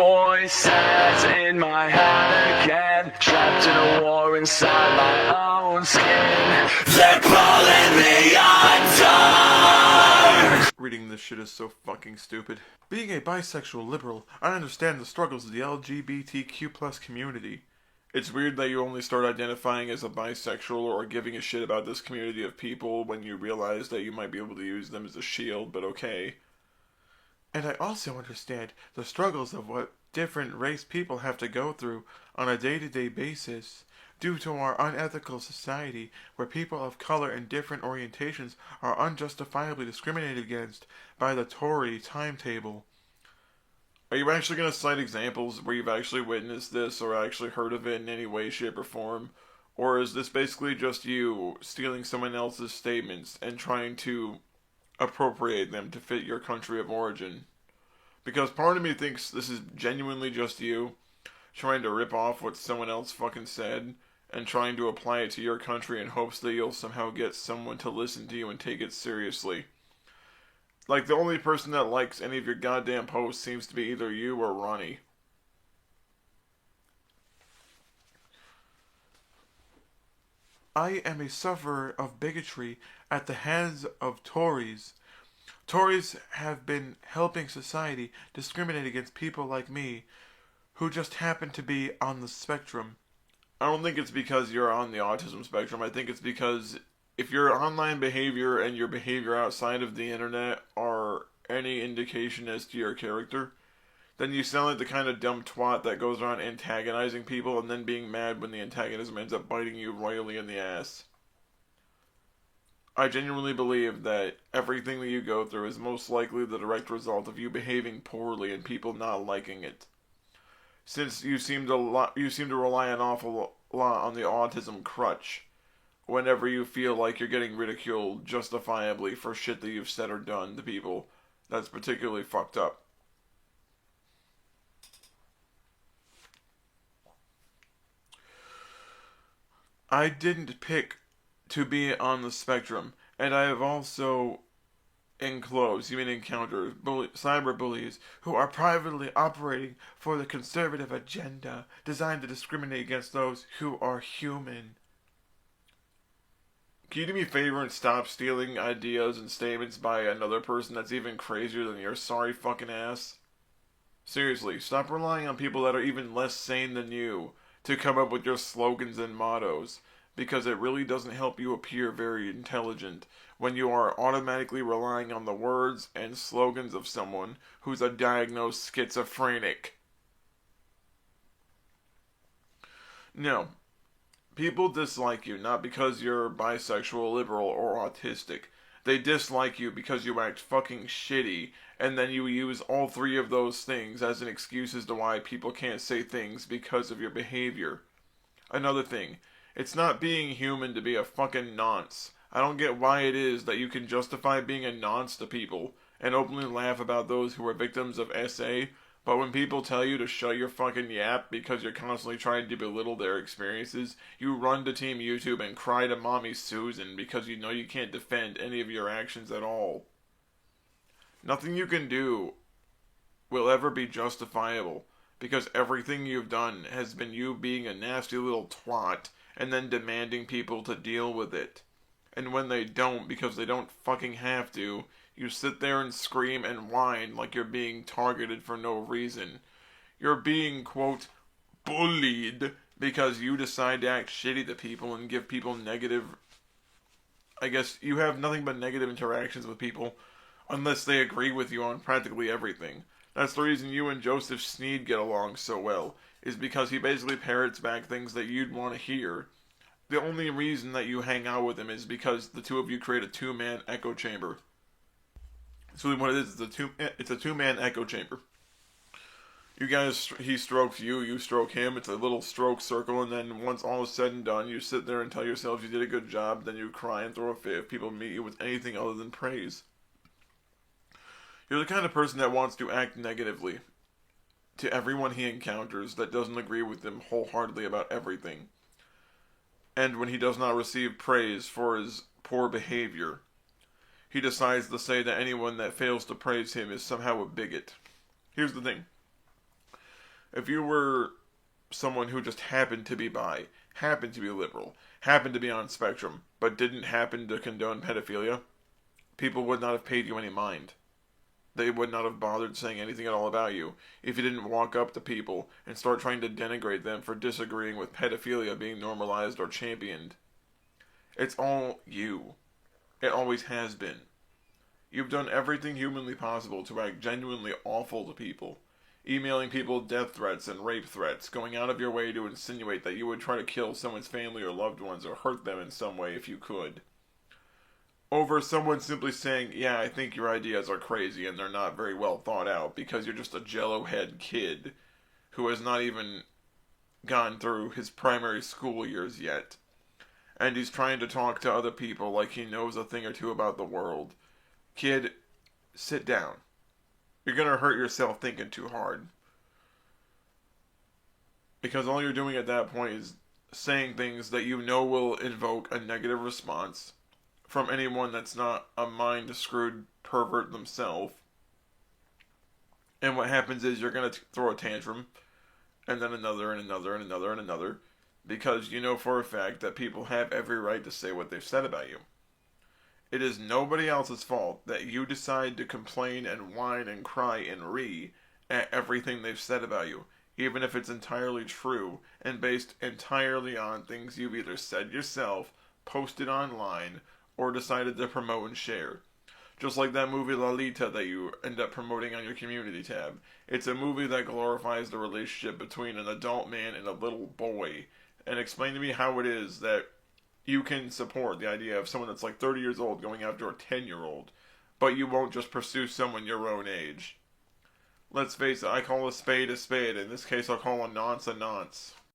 voices in my head again, trapped in a war inside my own skin. They're pulling me under. Reading this shit is so fucking stupid. Being a bisexual liberal, I understand the struggles of the LGBTQ+ community. It's weird that you only start identifying as a bisexual or giving a shit about this community of people when you realize that you might be able to use them as a shield, but okay. And I also understand the struggles of what different race people have to go through on a day-to-day basis due to our unethical society where people of color and different orientations are unjustifiably discriminated against by the Tory timetable. Are you actually going to cite examples where you've actually witnessed this or actually heard of it in any way, shape, or form? Or is this basically just you stealing someone else's statements and trying to appropriate them to fit your country of origin? Because part of me thinks this is genuinely just you trying to rip off what someone else fucking said and trying to apply it to your country in hopes that you'll somehow get someone to listen to you and take it seriously. Like, the only person that likes any of your goddamn posts seems to be either you or Ronnie. I am a sufferer of bigotry at the hands of Tories. Tories have been helping society discriminate against people like me, who just happen to be on the spectrum. I don't think it's because you're on the autism spectrum. I think it's because if your online behavior and your behavior outside of the internet are any indication as to your character, then you sound like the kind of dumb twat that goes around antagonizing people and then being mad when the antagonism ends up biting you royally in the ass. I genuinely believe that everything that you go through is most likely the direct result of you behaving poorly and people not liking it. Since you seem to rely an awful lot on the autism crutch whenever you feel like you're getting ridiculed justifiably for shit that you've said or done to people, that's particularly fucked up. I didn't pick to be on the spectrum, and I have also encountered cyber bullies who are privately operating for the conservative agenda designed to discriminate against those who are human. Can you do me a favor and stop stealing ideas and statements by another person that's even crazier than your sorry fucking ass? Seriously, stop relying on people that are even less sane than you to come up with your slogans and mottos, because it really doesn't help you appear very intelligent when you are automatically relying on the words and slogans of someone who's a diagnosed schizophrenic. No. People dislike you not because you're bisexual, liberal, or autistic. They dislike you because you act fucking shitty, and then you use all three of those things as an excuse as to why people can't say things because of your behavior. Another thing, it's not being human to be a fucking nonce. I don't get why it is that you can justify being a nonce to people and openly laugh about those who are victims of SA, but when people tell you to shut your fucking yap because you're constantly trying to belittle their experiences, you run to Team YouTube and cry to Mommy Susan because you know you can't defend any of your actions at all. Nothing you can do will ever be justifiable because everything you've done has been you being a nasty little twat and then demanding people to deal with it. And when they don't, because they don't fucking have to, you sit there and scream and whine like you're being targeted for no reason. You're being, quote, bullied because you decide to act shitty to people and give people negative... I guess you have nothing but negative interactions with people unless they agree with you on practically everything. That's the reason you and Joseph Sneed get along so well, is because he basically parrots back things that you'd want to hear. The only reason that you hang out with him is because the two of you create a two-man echo chamber. That's really what it is. It's a two-man echo chamber. You guys, he strokes you, you stroke him. It's a little stroke circle, and then once all is said and done, you sit there and tell yourselves you did a good job, then you cry and throw a fit if people meet you with anything other than praise. You're the kind of person that wants to act negatively to everyone he encounters that doesn't agree with him wholeheartedly about everything. And when he does not receive praise for his poor behavior, he decides to say that anyone that fails to praise him is somehow a bigot. Here's the thing. If you were someone who just happened to be bi, happened to be liberal, happened to be on spectrum, but didn't happen to condone pedophilia, people would not have paid you any mind. They would not have bothered saying anything at all about you if you didn't walk up to people and start trying to denigrate them for disagreeing with pedophilia being normalized or championed. It's all you. It always has been. You've done everything humanly possible to act genuinely awful to people. Emailing people death threats and rape threats, going out of your way to insinuate that you would try to kill someone's family or loved ones or hurt them in some way if you could. Over someone simply saying, yeah, I think your ideas are crazy and they're not very well thought out because you're just a jello-head kid who has not even gone through his primary school years yet. And he's trying to talk to other people like he knows a thing or two about the world. Kid, sit down. You're gonna hurt yourself thinking too hard. Because all you're doing at that point is saying things that you know will invoke a negative response from anyone that's not a mind-screwed pervert themselves. And what happens is you're going to throw a tantrum, and then another, and another, and another, and another, because you know for a fact that people have every right to say what they've said about you. It is nobody else's fault that you decide to complain and whine and cry and at everything they've said about you, even if it's entirely true and based entirely on things you've either said yourself, posted online, or decided to promote and share. Just like that movie Lolita that you end up promoting on your community tab. It's a movie that glorifies the relationship between an adult man and a little boy. And explain to me how it is that you can support the idea of someone that's like 30 years old going after a 10-year-old, but you won't just pursue someone your own age. Let's face it, I call a spade, in this case I'll call a nonce a nonce.